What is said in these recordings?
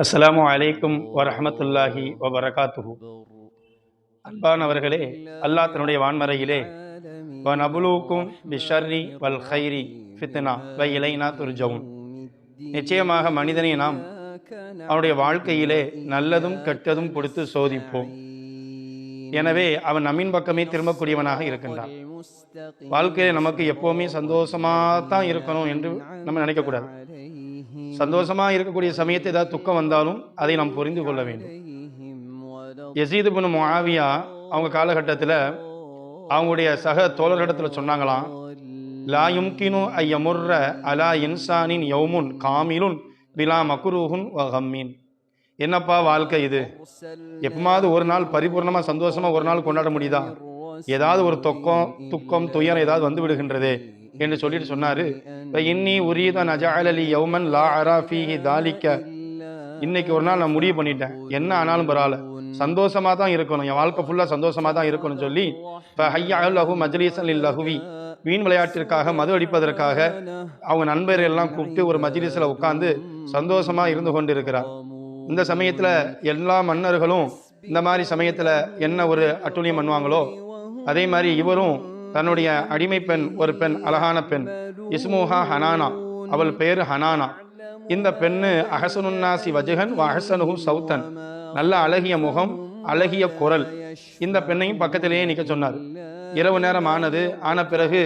அஸ்ஸலாமு அலைக்கும் வரஹ்மத்துல்லாஹி வபரகாத்துஹு. அன்பானவர்களே, அல்லாஹ் தன்னுடைய வான்மறையிலே வ நபுலூக்கும் பிஷர்ரி வல் ஹைரி ஃபித்னா வ இலைனா துர்ஜவுன், நிச்சயமாக மனிதனை நாம் அவனுடைய வாழ்க்கையிலே நல்லதும் கெட்டதும் கொடுத்து சோதிப்போம். எனவே அவன் நம்மின் பக்கமே திரும்பக்கூடியவனாக இருக்கின்றான். வாழ்க்கையில நமக்கு எப்போவுமே சந்தோஷமாக தான் இருக்கணும் என்று நம்ம நினைக்கக்கூடாது. சந்தோஷமாக இருக்கக்கூடிய சமயத்தை ஏதாவது துக்கம் வந்தாலும் அதை நாம் புரிந்து கொள்ள வேண்டும். யசீத் இப்னு முஆவியா அவங்க காலகட்டத்தில் அவங்களுடைய சக தோழர்களிடத்தில் சொன்னாங்களாம், லா யும்கினு ஐயமுர்ர அலா இன்சானின் யௌமுன் காமிலுன் பிலா மக்ரூஹுன் வ கம்மின். என்னப்பா வாழ்க்கை இது, எப்பமாவது ஒரு நாள் பரிபூர்ணமாக சந்தோஷமாக ஒரு நாள் கொண்டாட முடியுதா? ஏதாவது ஒரு துக்கம் துயரம் ஏதாவது வந்து விடுகின்றதே என்று சொல்லிட்டு சொன்னாரு, இன்னி உரீத நஜஅலி யௌமன் லா அரா ஃபீஹி தாலிக்க. இன்னைக்கு ஒரு நாள் நான் முடிவு பண்ணிட்டேன், என்ன ஆனாலும் பரவாயில்ல, சந்தோஷமா தான் இருக்கணும், என் வாழ்க்கை ஃபுல்லா சந்தோஷமா தான் இருக்கணும்னு சொல்லி லஹு மஜ்லிஸன் லில் லஹ்வி, வீண் விளையாட்டிற்காக மது அடிப்பதற்காக அவங்க நண்பர்கள் எல்லாம் கூப்பிட்டு ஒரு மஜ்லிஸில் உட்கார்ந்து சந்தோஷமா இருந்து கொண்டு இருக்கிறார். இந்த சமயத்துல எல்லா மன்னர்களும் இந்த மாதிரி சமயத்துல என்ன ஒரு அட்டூழியம் பண்ணுவாங்களோ அதே மாதிரி இவரும் தன்னுடைய அடிமை பெண், ஒரு பெண், அழகான பெண், இஸ்முஹா ஹனானா, அவள் பெயர் ஹனானா. இந்த பெண்ணு அஹசனுன்னாசி வஜஹன் வ அஹ்சனுஹு சௌத்தன், நல்ல அழகிய முகம், அழகிய குரல். இந்த பெண்ணையும் பக்கத்திலேயே நிற்க சொன்னார். இரவு நேரம் ஆன பிறகு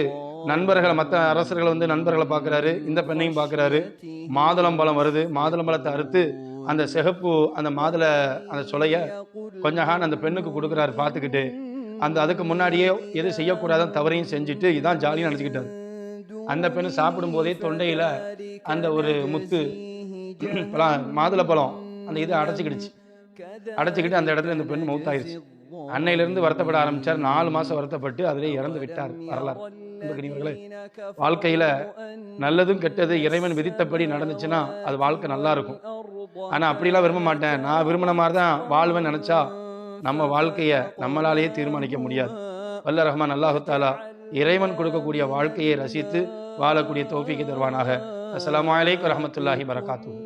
நண்பர்களை, மற்ற அரசர்கள் வந்து நண்பர்களை பார்க்குறாரு, இந்த பெண்ணையும் பார்க்குறாரு. மாதுளம்பழம் வருது, மாதுளம்பழத்தை அறுத்து அந்த சிகப்பு அந்த அந்த சொலைய கொஞ்சம் அந்த பெண்ணுக்கு கொடுக்குறாரு பார்த்துக்கிட்டு. அதுக்கு முன்னாடியே எது செய்யக்கூடாதான் தவறையும் செஞ்சுட்டு இதான் ஜாலியாக நினச்சிக்கிட்டாரு. அந்த பெண்ணு சாப்பிடும் போதே தொண்டையில அந்த ஒரு முத்து மாதுளப்பழம் அந்த இதை அடைச்சிக்கிட்டு அந்த இடத்துல இந்த பெண் மௌத்தாயிருச்சு. அன்னையிலிருந்து வருத்தப்பட ஆரம்பிச்சார். 4 மாசம் வருத்தப்பட்டு அதிலே இறந்து விட்டார். வரலாறு வாழ்க்கையில நல்லதும் கெட்டது இறைவன் விதித்தபடி நடந்துச்சுன்னா அது வாழ்க்கை நல்லா இருக்கும். ஆனா அப்படிலாம் விரும்ப மாட்டேன், நான் விரும்பின மாதிரி தான் வாழ்வேன்னு நினைச்சா நம்ம வாழ்க்கையை நம்மளாலேயே தீர்மானிக்க முடியாது. வல்ல ரஹ்மான் அல்லாஹு தஆலா இறைவன் கொடுக்கக்கூடிய வாழ்க்கையை ரசித்து வாழக்கூடிய தௌஃபீக் தருவானாக. அஸ்ஸலாமு அலைக்கும் வரஹ்மத்துல்லாஹி வபரகாத்துஹு.